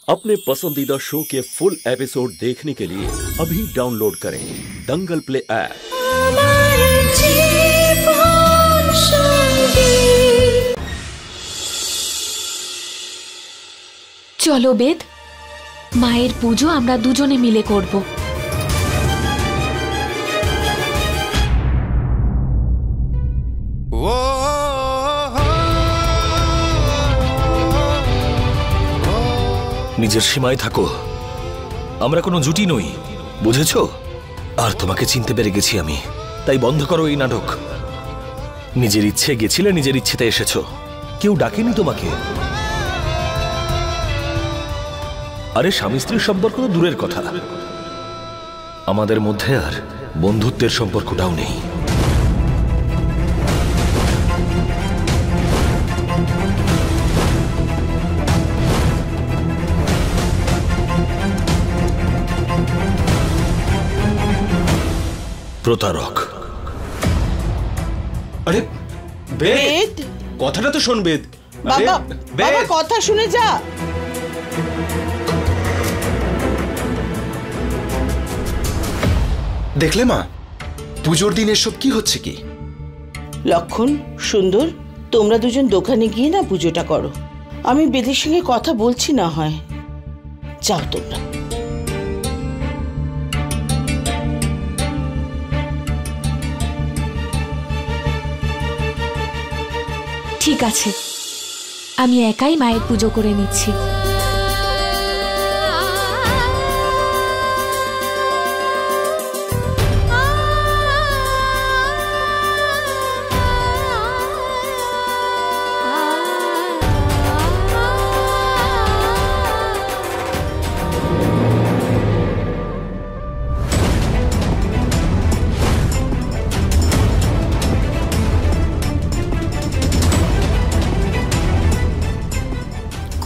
अपने पसंदीदा शो के फुल एपिसोड देखने के लिए अभी डाउनलोड करें दंगल प्ले ऐप। चलो बेद, माয়ের পুজো আমরা দুজনে মিলে করব। নিজের সীমায় থাকো, আমরা কোনো জুটি নই, বুঝেছো? আর তোমাকে চিনতে পেরে গেছি আমি, তাই বন্ধ করো এই নাটক। নিজের ইচ্ছে গেছিলে, নিজের ইচ্ছেতে এসেছো, কেউ ডাকেনি তোমাকে। আরে স্বামী স্ত্রীর সম্পর্ক তো দূরের কথা, আমাদের মধ্যে আর বন্ধুত্বের সম্পর্কটাও নেই। প্রতারক। আরে বেদ, কথাটা তো শোন বেদ। বাবা বাবা কথা শুনে যা। দেখলে মা, পুজোর দিন এসব কি হচ্ছে কি? লক্ষণ, সুন্দর, তোমরা দুজন দোকানে গিয়ে না পুজোটা করো। আমি বেদের সঙ্গে কথা বলছি না হয়। যাও তোমরা। ঠিক আছে, আমি একাই মায়ের পুজো করে নিচ্ছি।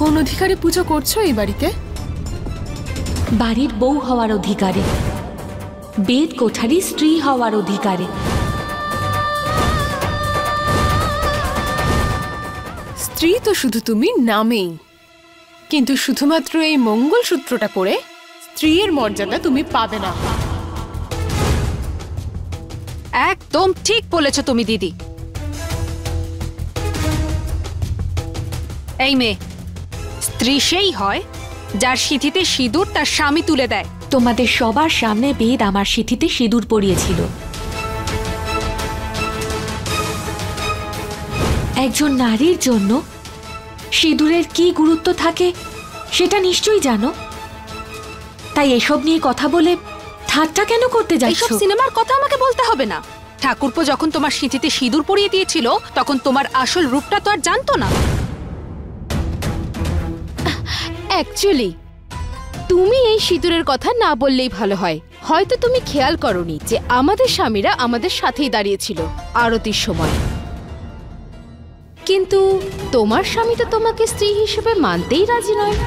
কোন অধিকারে পুজো করছো এই বাড়িতে? বাড়ির বউ হওয়ার অধিকারে, বেদ কোঠারি স্ত্রী হওয়ার অধিকারে। স্ত্রী তো শুধু তুমি নামেই, কিন্তু শুধুমাত্র এই মঙ্গলসূত্রটা পরে স্ত্রীর মর্যাদা তুমি পাবে না। একদম ঠিক বলেছো তুমি দিদি। এই মেয়ে, স্ত্রী সেই হয় যার সিঁথিতে সিঁদুর তার স্বামী তুলে দেয়। তোমাদের সবার সামনে বেদ আমার সিঁথিতে সিঁদুর পরিয়েছিল। একজন নারীর জন্য সিঁদুরের কি গুরুত্ব থাকে সেটা নিশ্চয়ই জানো, তাই এসব নিয়ে কথা বলে ঠাট্টা কেন করতে যাচ্ছ? এইসব সিনেমার কথা আমাকে বলতে হবে না। ঠাকুরপো যখন তোমার সিঁথিতে সিঁদুর পরিয়ে দিয়েছিল তখন তোমার আসল রূপটা তো আর জানতো না। অ্যাকচুয়ালি তুমি এই সিঁদুরের কথা না বললেই ভালো হয়। হয়তো তুমি খেয়াল করনি যে আমাদের স্বামীরা আমাদের সাথেই দাঁড়িয়েছিল আরতির সময়, কিন্তু তোমার স্বামী তো তোমাকে স্ত্রী হিসেবে মানতেই রাজি নয়।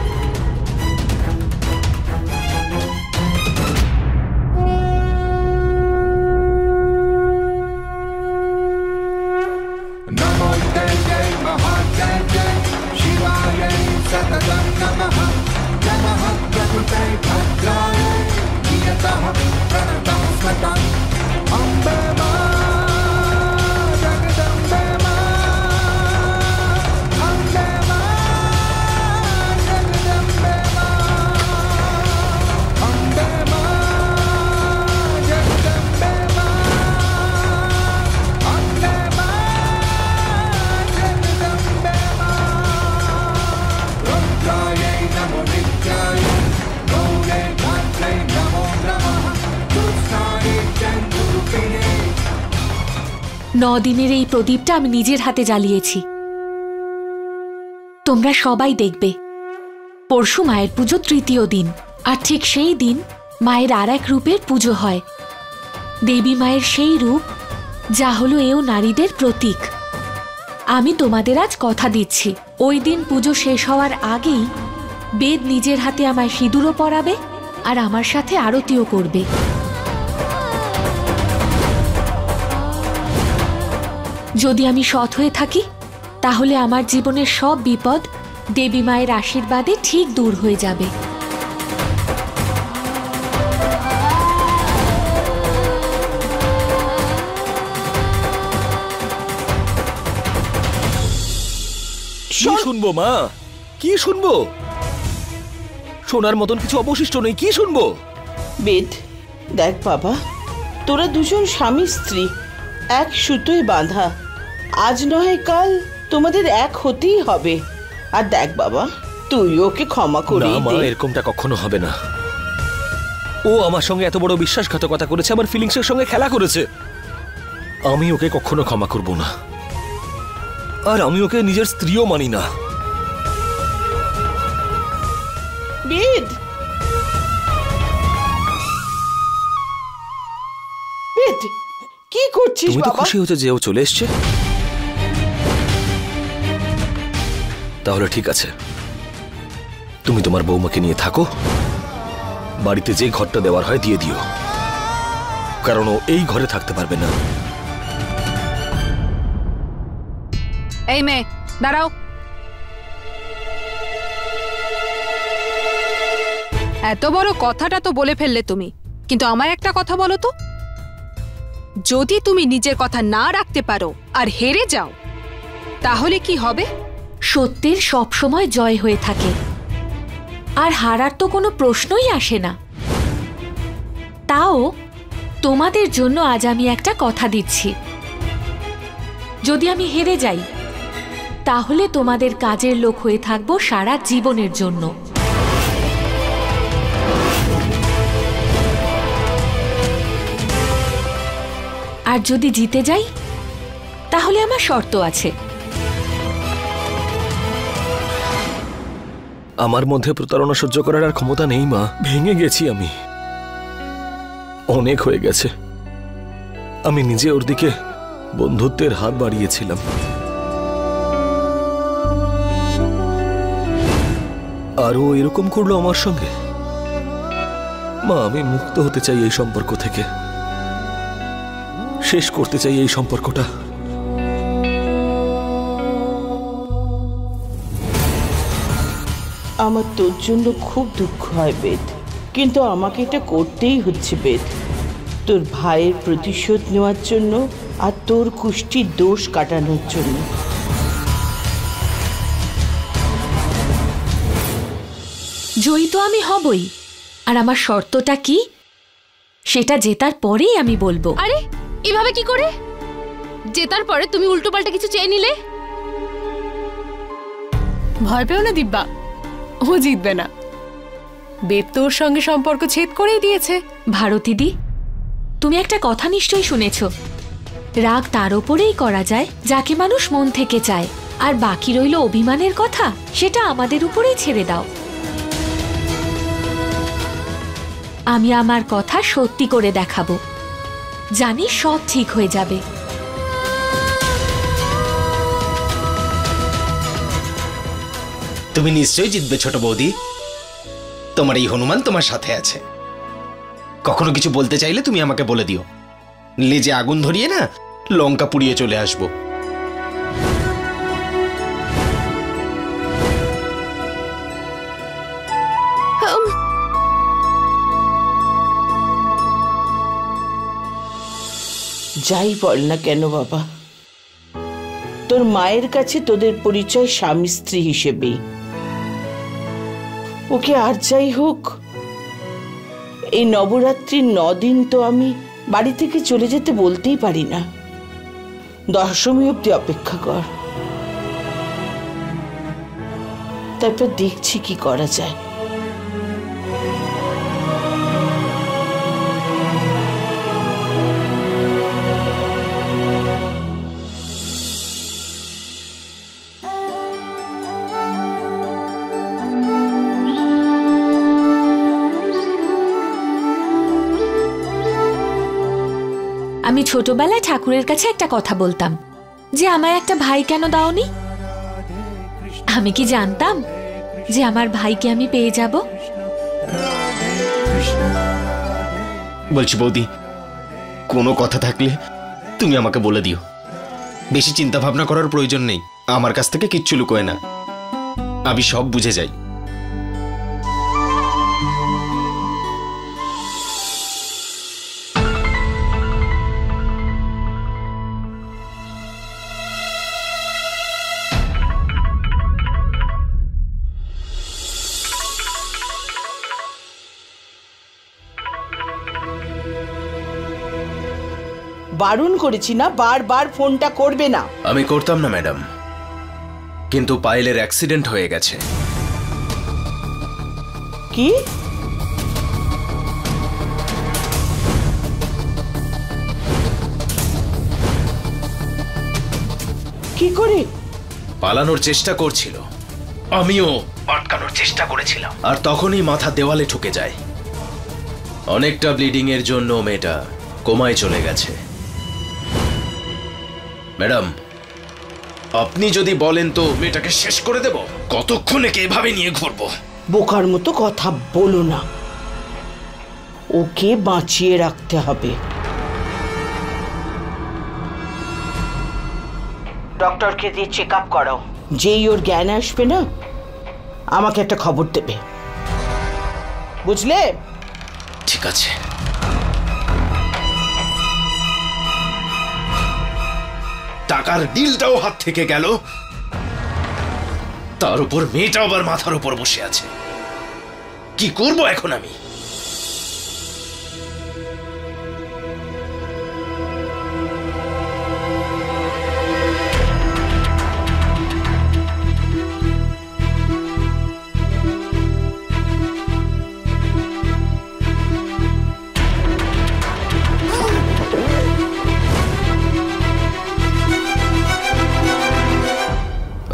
দিনের এই প্রদীপটা আমি নিজের হাতে জ্বালিয়েছি। তোমরা সবাই দেখবে পরশু মায়ের পুজো তৃতীয় দিন, আর ঠিক সেই দিন মায়ের আর এক রূপের পুজো হয়। দেবী মায়ের সেই রূপ যা হলো এও নারীদের প্রতীক। আমি তোমাদের আজ কথা দিচ্ছি, ওই দিন পুজো শেষ হওয়ার আগেই বেদ নিজের হাতে আমায় সিঁদুরও পরাবে আর আমার সাথে আরতিও করবে। যদি আমি সৎ হয়ে থাকি তাহলে আমার জীবনের সব বিপদ দেবী মায়ের আশীর্বাদে ঠিক দূর হয়ে যাবে। কি শুনবো মা? কি শুনবো? শোনার মতন কিছু অবশিষ্ট নেই। কি শুনবো? বেদ, দেখ বাবা, তোরা দুজন স্বামী স্ত্রী, এক সুতোয় বাঁধা। আজ নয় কাল তোমাদের এক হতেই হবে। আর দেখ বাবা, তুই ওকে ক্ষমা করে না মা, এরকমটা কখনো হবে না। ও আমার সঙ্গে এত বড় বিশ্বাসঘাতকতা করেছে, আমার ফিলিংসের সঙ্গে খেলা করেছে। আমি ওকে কখনো ক্ষমা করব না, আর আমি ওকে নিজের স্ত্রীও মানি না। বেদ, বেদ, কি করছিস তুমি তো বাবা? খুশি হচ্ছে যে ও চলে এসছে? তাহলে ঠিক আছে, তুমি তোমার বৌমাকে নিয়ে থাকো। বাড়িতে যে ঘরটা দেওয়ার হয় দিয়ে দিও, কারণ ও এই ঘরে থাকতে পারবে না। এই মেয়ে, দাঁড়াও। এত বড় কথাটা তো বলে ফেললে তুমি, কিন্তু আমায় একটা কথা বলো তো, যদি তুমি নিজের কথা না রাখতে পারো আর হেরে যাও, তাহলে কি হবে? সত্যের সবসময় জয় হয়ে থাকে, আর হারার তো কোনো প্রশ্নই আসে না। তাও তোমাদের জন্য আজ আমি একটা কথা দিচ্ছি, যদি আমি হেরে যাই তাহলে তোমাদের কাজের লোক হয়ে থাকবো সারা জীবনের জন্য। আর যদি জিতে যাই তাহলে আমার শর্ত আছে। আমার মধ্যে প্রতারণা সহ্য করার আর ক্ষমতা নেই মা। ভেঙে গেছি আমি, অনেক হয়ে গেছে। আমি নিজে ওর দিকে বন্ধুত্বের হাত বাড়িয়েছিলাম, আর ও এরকম করলো আমার সঙ্গে। মা, আমি মুক্ত হতে চাই এই সম্পর্ক থেকে, শেষ করতে চাই এই সম্পর্কটা। আমার তোর জন্য খুব দুঃখ হয় বেদ, কিন্তু আমাকে এটা করতেই হচ্ছে বেদ, তোর ভাইয়ের প্রতিশোধ নেওয়ার জন্য আর তোর কুষ্ঠির দোষ কাটানোর জন্য। জয়ী তো আমি হবই, আর আমার শর্তটা কি সেটা জেতার পরেই আমি বলবো। আরে এভাবে কি করে? জেতার পরে তুমি উল্টোপাল্টা কিছু চেয়ে নিলে? ভয় পেও না দিব্যা, ও জিতবে না। বেদ তোর সঙ্গে সম্পর্ক ছেদ করেই দিয়েছে। ভারতীদি, তুমি একটা কথা নিশ্চয়ই শুনেছ, রাগ তার ওপরেই করা যায় যাকে মানুষ মন থেকে চায়, আর বাকি রইল অভিমানের কথা, সেটা আমাদের উপরেই ছেড়ে দাও। আমি আমার কথা সত্যি করে দেখাবো, জানি সব ঠিক হয়ে যাবে। তুমি নিশ্চয়ই জিতবে ছোট বৌদি, তোমার এই হনুমান তোমার সাথে আছে। কখনো কিছু বলতে চাইলে তুমি আমাকে বলে দিও, লেজে আগুন ধরিয়ে না লঙ্কা পুড়িয়ে চলে আসবো। যাই বল না কেন বাবা, তোর মায়ের কাছে তোদের পরিচয় স্বামী স্ত্রী হিসেবেই। ওকে আর যাই হোক, এই নবরাত্রির 9 দিন তো আমি বাড়ি থেকে চলে যেতে বলতেই পারি না। দশমী অবধি অপেক্ষা কর, তারপর দেখছি কি করা যায়। আমি ছোটবেলায় ঠাকুরের কাছে একটা কথা বলতাম যে আমায় একটা ভাই কেন দাওনি। আমি কি জানতাম যে আমার ভাইকে আমি পেয়ে যাব? বলছি বৌদি, কোনো কথা থাকলে তুমি আমাকে বলে দিও, বেশি চিন্তা ভাবনা করার প্রয়োজন নেই, আমার কাছ থেকে কিচ্ছু লুকোয় না। আমি সব বুঝে যাই। বারণ করেছি না, বারবার ফোনটা করবে না। আমি করতাম না ম্যাডাম, কিন্তু পায়েলের অ্যাক্সিডেন্ট হয়ে গেছে। কি? কি করে? পালানোর চেষ্টা করছিল, আমিও আটকানোর চেষ্টা করেছিলাম, আর তখনই মাথা দেওয়ালে ঠুকে যায়। অনেকটা ব্লিডিং এর জন্য মেয়েটা কোমায় চলে গেছে। ম্যাডাম, আপনি যদি বলেন তো মেয়েটাকে শেষ করে দেব। কতক্ষণ একে এভাবে নিয়ে ঘুরবো? বোকার মতো কথা বলো না, ওকে বাঁচিয়ে রাখতে হবে। ডক্টরকে দিয়ে চেক আপ করাও। যেই ওর জ্ঞান আসবে না, আমাকে একটা খবর দেবে, বুঝলে? ঠিক আছে। টাকার ডিলটাও হাত থেকে গেল, তার উপর মেয়েটা আবার মাথার উপর বসে আছে। কি করব এখন আমি?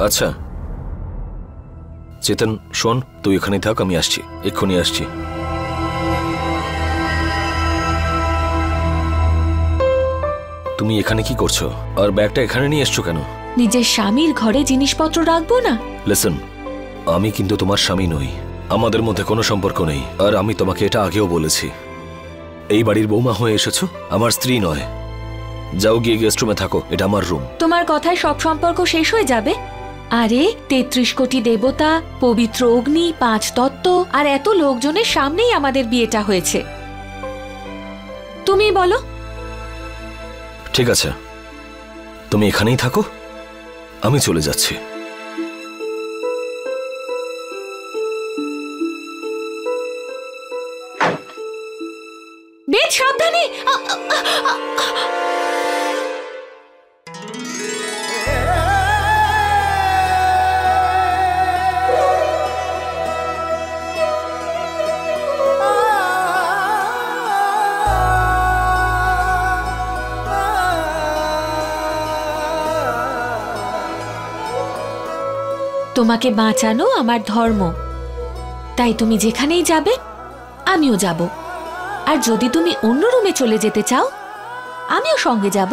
আচ্ছা চেতন, শোন, তুই এখানেই থাক, আমি আসছি, এক্ষুনি আসছি। তুমি এখানে কি করছো? আর ব্যাগটা এখানে নিয়ে এসছো কেন? নিজের স্বামীর ঘরে জিনিসপত্র রাখবো না? লিসেন, আমি কিন্তু তোমার স্বামী নই, আমাদের মধ্যে কোনো সম্পর্ক নেই। আর আমি তোমাকে এটা আগেও বলেছি, এই বাড়ির বৌমা হয়ে এসেছো, আমার স্ত্রী নয়। যাও গিয়ে গেস্ট রুমে থাকো, এটা আমার রুম। তোমার কথায় সব সম্পর্ক শেষ হয়ে যাবে? আরে 33 কোটি দেবতা, পবিত্র অগ্নি, 5 তত্ত্ব আর এত লোকজনের সামনেই আমাদের বিয়েটা হয়েছে। তুমি বলো। ঠিক আছে, তুমি এখানেই থাকো, আমি চলে যাচ্ছি। বেশ সাবধানে। তোমাকে বাঁচানো আমার ধর্ম, তাই তুমি যেখানেই যাবে আমিও যাব। আর যদি তুমি অন্য রুমে চলে যেতে চাও, আমিও সঙ্গে যাব।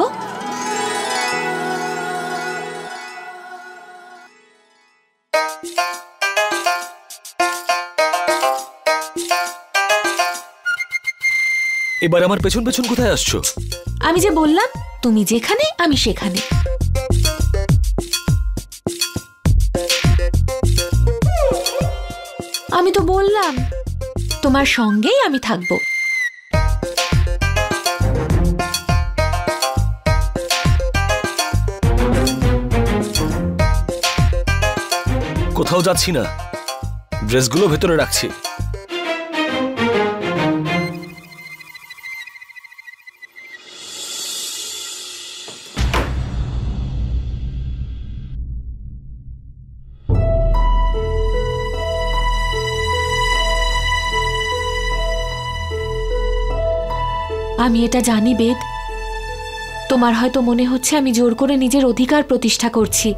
এবার আমার পেছন পেছন কোথায় আসছো? আমি যে বললাম, তুমি যেখানে আমি সেখানে। আমি তো বললাম তোমার সঙ্গেই আমি থাকবো। কোথাও যাচ্ছি না, ড্রেসগুলো ভেতরে রাখছি। আমি এটা জানি বেদ, তোমার হয়তো মনে হচ্ছে আমি জোর করে নিজের অধিকার প্রতিষ্ঠা করছি,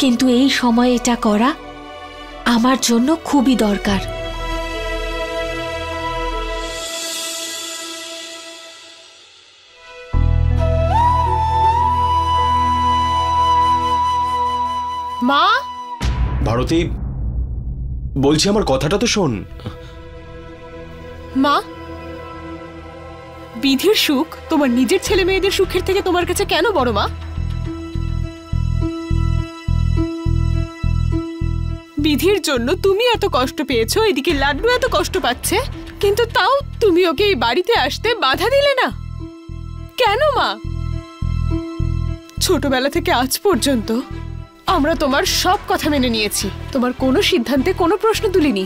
কিন্তু এই সময় এটা করা আমার জন্য খুবই দরকার। মা, ভারতী, বলছি আমার কথাটা তো শোন। মা, বিধির সুখ তোমার নিজের ছেলে মেয়েদের সুখের থেকে তোমার কাছে কেন বড়? মা, বিধির জন্য তুমি এত কষ্ট পেয়েছো, এদিকে লাড্ডু এত কষ্ট পাচ্ছে, কিন্তু তাও তুমি ওকে এই বাড়িতে আসতে বাধা দিলে না। কেন মা? ছোটবেলা থেকে আজ পর্যন্ত আমরা তোমার সব কথা মেনে নিয়েছি, তোমার কোনো সিদ্ধান্তে কোনো প্রশ্ন তুলিনি।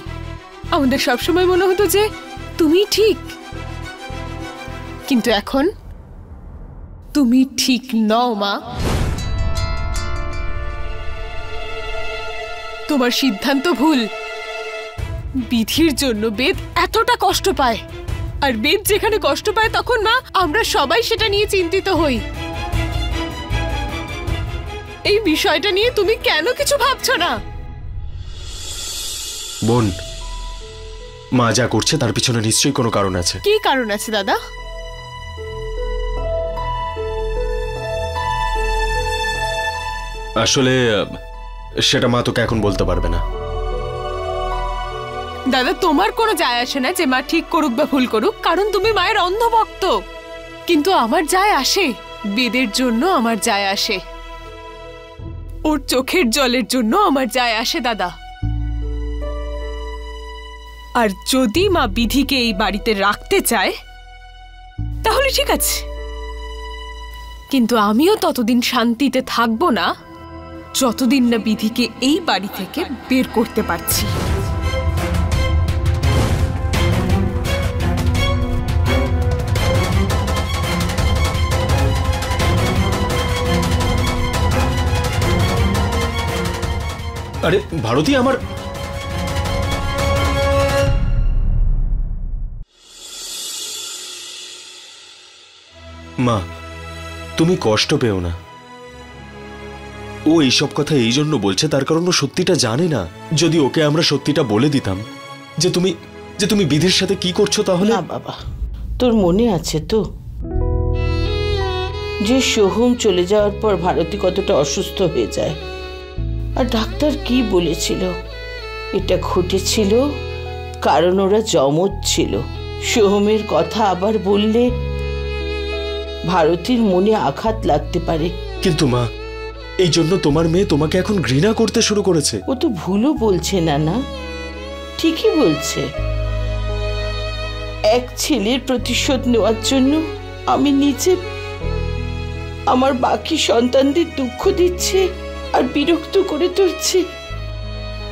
আমাদের সবসময় মনে হতো যে তুমি ঠিক, কিন্তু এখন তুমি ঠিক নও মা। তোমার সিদ্ধান্ত ভুল। বিধির জন্য বেদ এতটা কষ্ট পায়, আর বেদ যেখানে কষ্ট পায় তখন মা আমরা সবাই সেটা নিয়ে চিন্তিত হই। এই বিষয়টা নিয়ে তুমি কেন কিছু ভাবছো না? বোন, মা যা করছে তার পিছনে নিশ্চয়ই কোনো কারণ আছে। কি কারণ আছে দাদা? আসলে সেটা মা তোকে এখন বলতে পারবে না। দাদা, তোমার কোনো যায় আসে না যে মা ঠিক করুক বা ভুল করুক, কারণ তুমি মায়ের অন্ধভক্ত। কিন্তু আমার যায় আসে, বেদের জন্য আমার যায় আসে, ওর চোখের জলের জন্য আমার যায় আসে দাদা। আর যদি মা বিধিকে এই বাড়িতে রাখতে চায় তাহলে ঠিক আছে, কিন্তু আমিও ততদিন শান্তিতে থাকবো না যতদিন না বিধিকে এই বাড়ি থেকে বের করতে পারছি। আরে ভারতী, আমার মা, তুমি কষ্ট পেও না। ও এইসব কথা এই জন্য বলছে, তার কারণ ও সত্যিটা জানে না। যদি ওকে আমরা সত্যিটা বলে দিতাম যে তুমি বিধির সাথে কি করছো, তাহলে। না বাবা, তোর মনে আছে তো যে সোহম চলে যাওয়ার পর ভারতী কতটা অসুস্থ হয়ে যায়, আর ডাক্তার কি বলেছিল? এটা ঘটেছিল কারণ ওরা যমজ ছিল। সোহমের কথা আবার বললে ভারতীর মনে আঘাত লাগতে পারে। কিন্তু মা, এই জন্য তোমার মেয়ে তোমাকে এখন ঘৃণা করতে শুরু করেছে। ও তো ভুলও বলছে না, না ঠিকই বলছে। এক ছেলের প্রতিশোধ নেওয়ার জন্য আমি নিজে আমার বাকি সন্তানদের দুঃখ দিচ্ছি আর বিরক্ত করে তুলছি।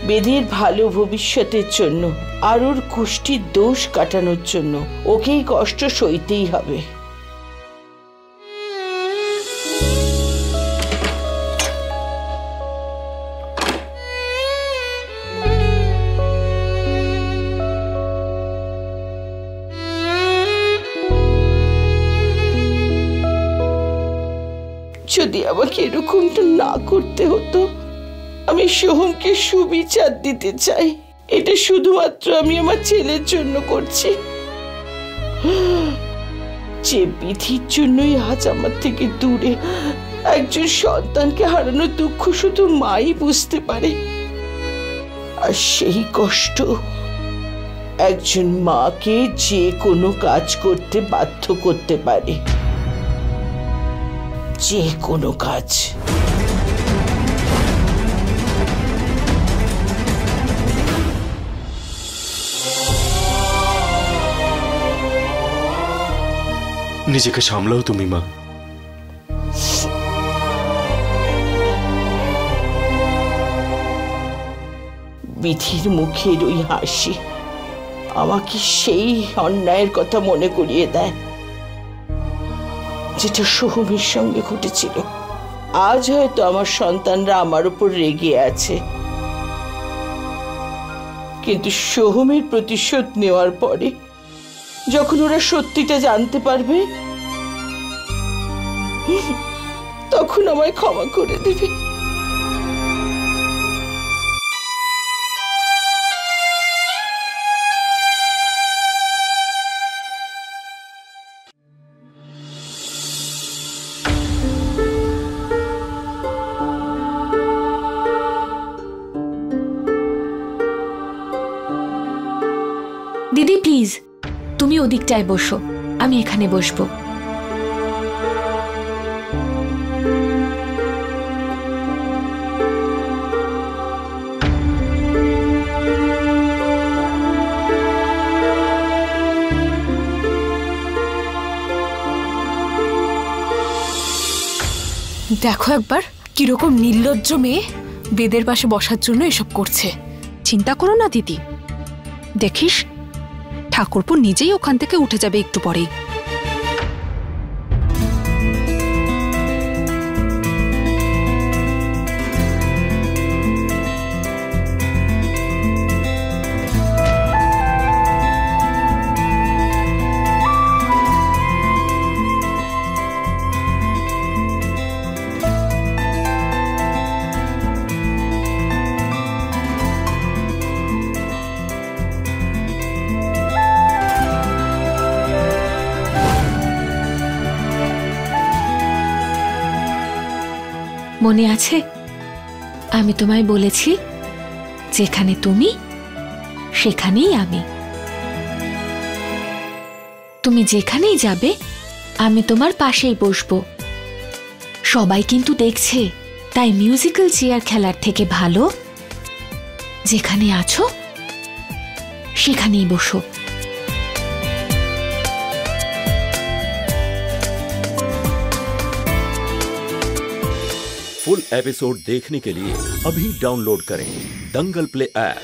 বেদের ভালো ভবিষ্যতের জন্য আর ওর কুষ্ঠির দোষ কাটানোর জন্য ওকেই কষ্ট সইতেই হবে। যদি আমাকে এরকমটা না করতে হতো, আমি সোহমকে সুবিচার দিতে চাই। এটা শুধুমাত্র আমি আমার ছেলের জন্য করছি, যে বিধির জন্যই আজ আমার থেকে দূরে। একজন সন্তানকে হারানোর দুঃখ শুধু মাই বুঝতে পারে, আর সেই কষ্ট একজন মাকে যে কোনো কাজ করতে বাধ্য করতে পারে, যে কোনো কাজ। নিজেকে সামলাও তুমি মা। বিধির মুখের ওই হাসি আমাকে সেই অন্যায়ের কথা মনে করিয়ে দেয় যেটা সোহমের সঙ্গে ঘটেছিল। আজ হয়তো আমার সন্তানরা আমার উপর রেগে আছে, কিন্তু সোহমের প্রতিশোধ নেওয়ার পরে যখন ওরা সত্যিটা জানতে পারবে, তখন আমায় ক্ষমা করে দেবে। দিদি প্লিজ, তুমি ওদিকটায় বসো, আমি এখানে বসবো। দেখো একবার কিরকম নির্লজ্জ মেয়ে বেদের পাশে বসার জন্য এসব করছে। চিন্তা করো না দিদি, দেখিস ঠাকুরপো নিজেই ওখান থেকে উঠে যাবে একটু পরেই। মনে আছে আমি তোমায় বলেছি যেখানে তুমি সেখানেই আমি। তুমি যেখানেই যাবে আমি তোমার পাশেই বসবো। সবাই কিন্তু দেখছে, তাই মিউজিক্যাল চেয়ার খেলার থেকে ভালো যেখানে আছো সেখানেই বসো। फुल एपिसोड देखने के लिए अभी डाउनलोड करें दंगल प्ले ऐप।